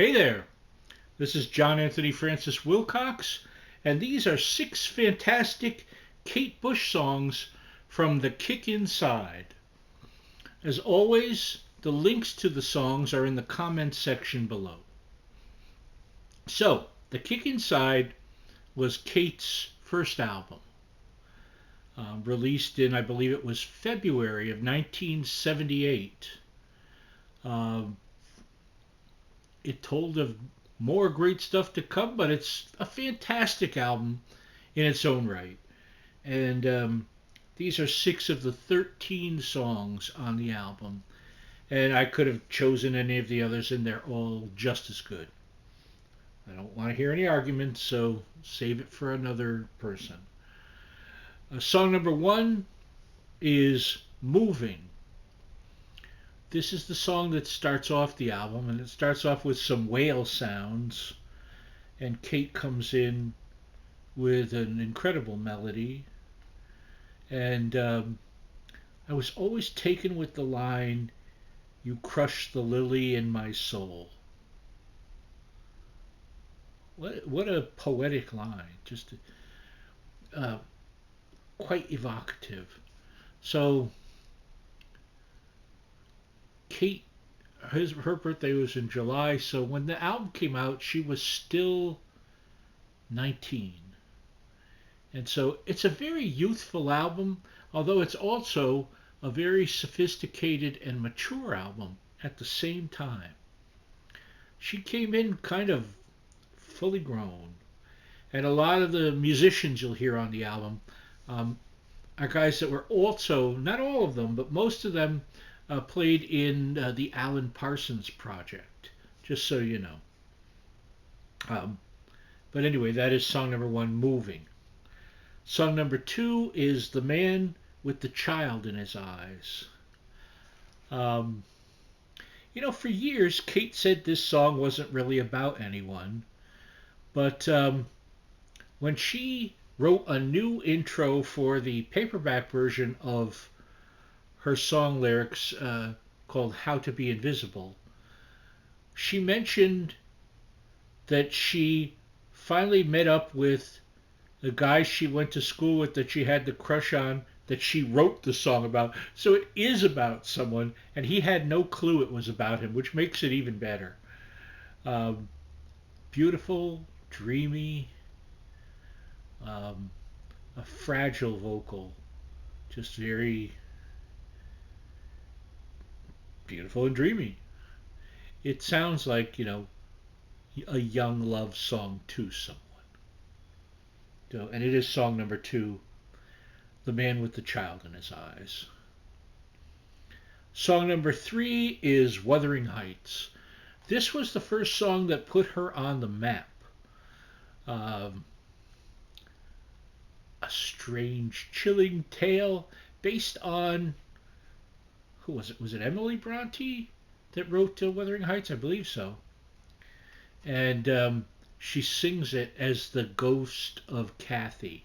Hey there, this is John Anthony Francis Wilcox, and these are six fantastic Kate Bush songs from The Kick Inside. As always, the links to the songs are in the comments section below. So, The Kick Inside was Kate's first album, released in, I believe it was February of 1978. Um, it told of more great stuff to come, but it's a fantastic album in its own right. And these are six of the 13 songs on the album. And I could have chosen any of the others, and they're all just as good. I don't want to hear any arguments, so save it for another person. Song number one is Moving. This is the song that starts off the album, and it starts off with some whale sounds, and Kate comes in with an incredible melody. And I was always taken with the line, "You crush the lily in my soul." What a poetic line, just uh, quite evocative. So Kate, her birthday was in July, so when the album came out, she was still 19. And so it's a very youthful album, although it's also a very sophisticated and mature album at the same time. She came in kind of fully grown. And a lot of the musicians you'll hear on the album um, are guys that were also, not all of them, but most of them played in the Alan Parsons Project, just so you know. Um, but anyway, that is song number one, Moving. Song number two is The Man with the Child in His Eyes. Um, for years, Kate said this song wasn't really about anyone, but when she wrote a new intro for the paperback version of her song lyrics called How to Be Invisible, she mentioned that she finally met up with the guy she went to school with that she had the crush on that she wrote the song about. So it is about someone, and he had no clue it was about him, which makes it even better. Um, Beautiful, dreamy, um, a fragile vocal, just very beautiful and dreamy. It sounds like, a young love song to someone. So, and it is song number two, The Man with the Child in His Eyes. Song number three is Wuthering Heights. This was the first song that put her on the map. Um, a strange, chilling tale based on, who was it? Was it Emily Bronte that wrote Wuthering Heights? I believe so. And she sings it as the ghost of Kathy.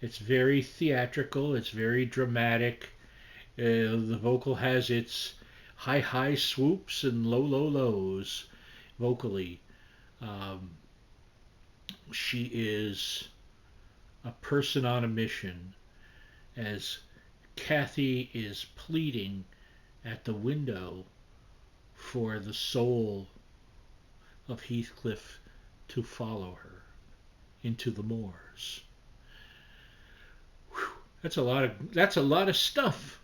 It's very theatrical. It's very dramatic. The vocal has its high swoops and low lows vocally. Um, she is a person on a mission as Kathy is pleading at the window for the soul of Heathcliff to follow her into the moors. Whew, that's a lot of stuff.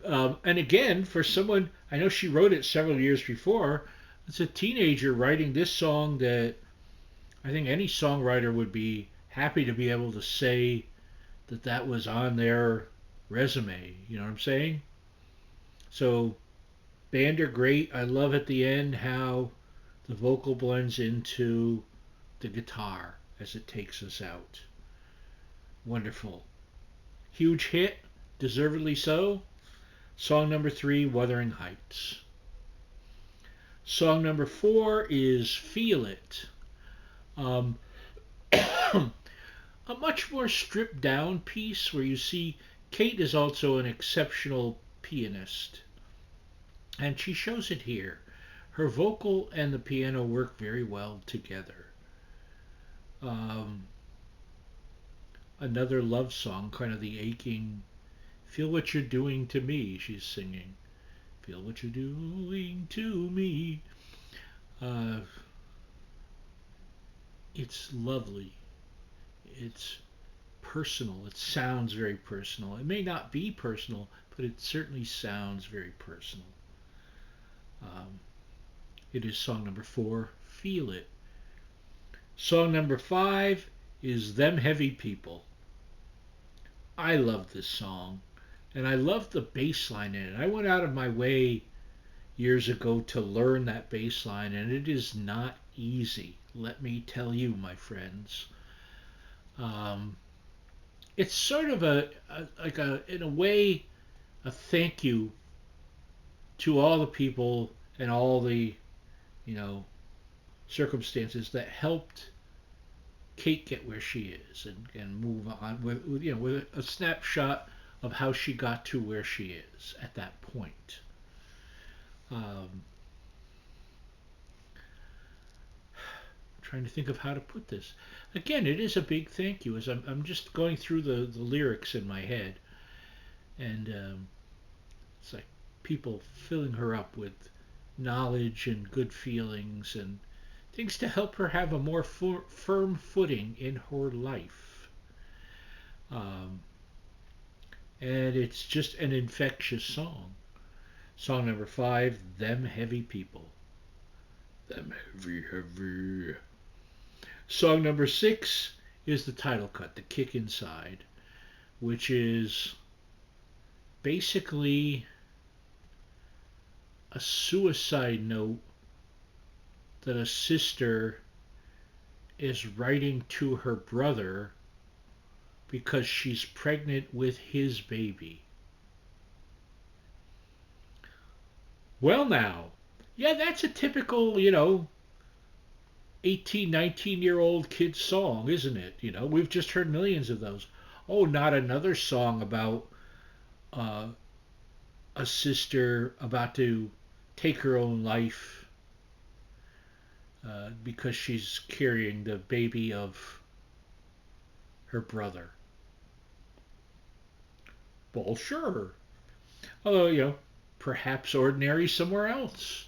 And again, for someone, I know she wrote it several years before. It's a teenager writing this song that I think any songwriter would be happy to be able to say that that was on their resume. You know what I'm saying? So, band are great. I love at the end how the vocal blends into the guitar as it takes us out. Wonderful. Huge hit, deservedly so. Song number three, Wuthering Heights. Song number four is Feel It. Um, a much more stripped down piece where you see Kate is also an exceptional pianist. And she shows it here. her vocal and the piano work very well together. Um, Another love song, kind of the aching, feel what you're doing to me, she's singing. Feel what you're doing to me. Uh, it's lovely. It's personal. It sounds very personal. It may not be personal, but it certainly sounds very personal. Um, it is song number 4, Feel It. Song number 5 is Them Heavy People. I love this song, and I love the bass line in it. I went out of my way years ago to learn that bass line, and it is not easy, let me tell you, my friends. Um, it's sort of in a way, a thank you to all the people and all the, you know, circumstances that helped Kate get where she is and move on with a snapshot of how she got to where she is at that point. Um, Trying to think of how to put this. Again, it is a big thank you as I'm just going through the lyrics in my head, and it's like people filling her up with knowledge and good feelings and things to help her have a more firm footing in her life. Um, and it's just an infectious song. Song number 5, Them Heavy People. Them heavy, heavy. Song number 6 is the title cut, The Kick Inside, which is basically a suicide note that a sister is writing to her brother because she's pregnant with his baby. Well, now, yeah, that's a typical, 18, 19-year-old kid song, isn't it? We've just heard millions of those. Oh, not another song about uh, a sister about to take her own life because she's carrying the baby of her brother. Well, sure. Although, perhaps ordinary somewhere else.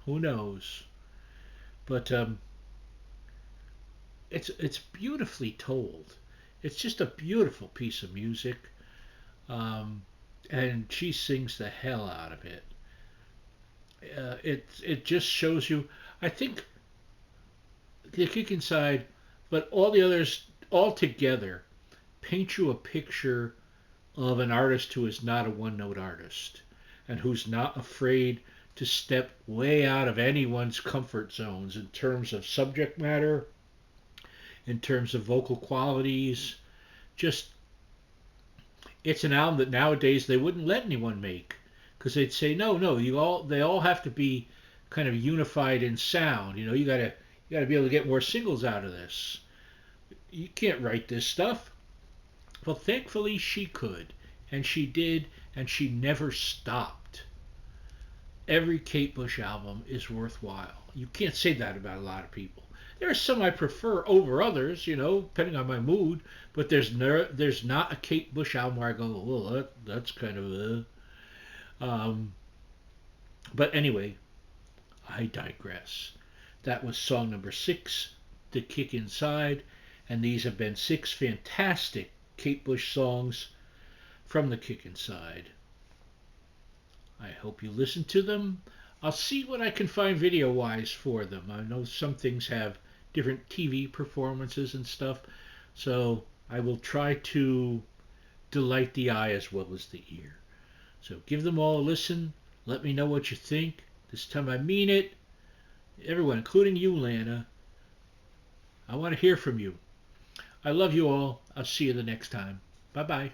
Who knows? But it's beautifully told. It's just a beautiful piece of music, um, and she sings the hell out of it. It just shows you. I think the Kick Inside, but all the others all together paint you a picture of an artist who is not a one-note artist and who's not afraid to step way out of anyone's comfort zones in terms of subject matter, in terms of vocal qualities. Just it's an album that nowadays they wouldn't let anyone make because they'd say no, they all have to be kind of unified in sound. You gotta be able to get more singles out of this. You can't write this stuff. Well, thankfully she could, and she did, and she never stopped. Every Kate Bush album is worthwhile. You can't say that about a lot of people. There are some I prefer over others, depending on my mood. But there's not a Kate Bush album where I go, well, that's kind of But anyway, I digress. That was song number 6, The Kick Inside, and these have been 6 fantastic Kate Bush songs from The Kick Inside. I hope you listen to them. I'll see what I can find video-wise for them. I know some things have different TV performances and stuff, so I will try to delight the eye as well as the ear. So give them all a listen. Let me know what you think. This time I mean it. Everyone, including you, Lana. I want to hear from you. I love you all. I'll see you the next time. Bye-bye.